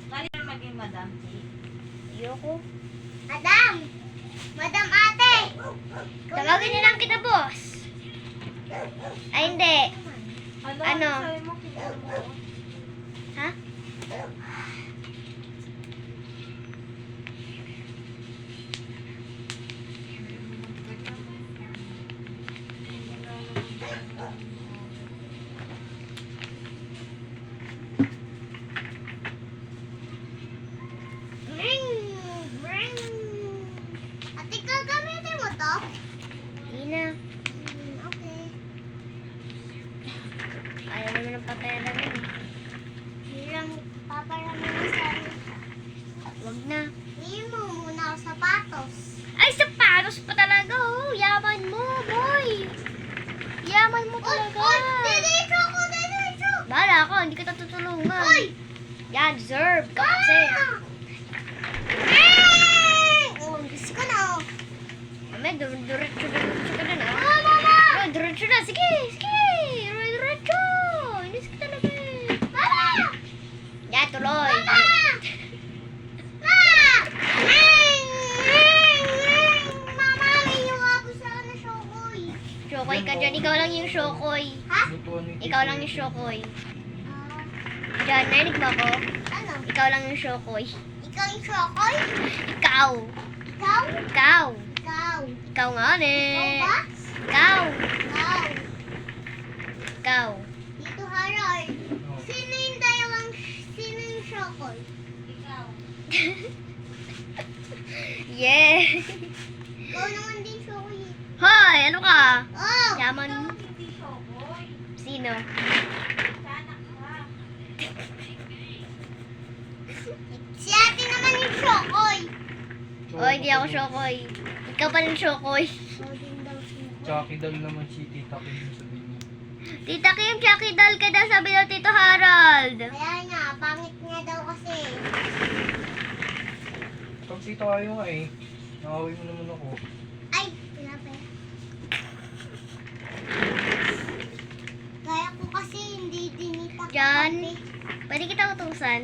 Kali na maging madam, Chi. Ayoko. Madam! Madam ate! Tawagin na lang kita, boss. Ay, hindi. Ano? Sabi mo, kita mo. Ha? Ring! Ring! Ate, gagamitin mo to? Hindi na. Okay. Ayaw naman ng patayan namin. Hirang paparami mo sa Wag na. Hihin mo muna ako sapatos. Ay, sapatos pa talaga, oh. Yaman mo, boy. Yaman mo talaga. Diretso ako, diretso! Bahala ako, hindi kita tutulungan. Uy! Yan, deserve ka kasi. Oh, gusto ko na. Mami, diretso ka na, ah. Mama! Oh, diretso na. Sige, sige. Diretso. Inis ka talaga eh. Mama! Yan, tuloy. Mama! Mama, may yung ako sa na shokoy. Shokoy ka dyan. Ikaw lang yung shokoy. Ha? Ikaw lang yung shokoy. Ah, Diyan, narinig ba ko? ano? Ikaw lang yung shokoy. Ikaw yung shokoy? Ikaw. Ikaw? Ikaw. Ikaw. Ikaw nga, Ikaw ne. ba? Ikaw. Ikaw. Ikaw. Dito, Harold. Sino yung shokoy? Ikaw. Yeah. Ikaw naman din shokoy. Hoy, ano ka? Oh! Yaman Ikaw mo. hindi shokoy. Sino? Sanak ka. Si ate naman yung shokoy. Oh, hindi ako shokoy. Ikaw pa rin shokoy. Ikaw din daw shokoy. Chucky doll naman si Tita Kim yung sabihin niya. Tita Kim, Chucky doll ka daw, sabi daw Tito Harold. Kaya nga, pangit nga daw kasi. Pag tita kayo nga eh. Nakawin mo naman ako. Ay, pinapay. Kaya ko kasi hindi dinita ko Jan? kape. Pwede kita utusan?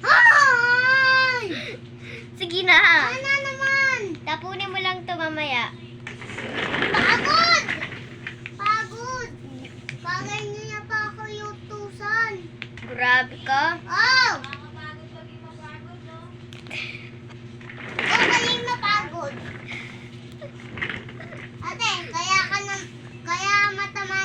Ay! Sige na. Ano naman? Tapunin mo lang to mamaya. Pagod! Pagod! Bagay niya pa ako yutusan. Grabe ka.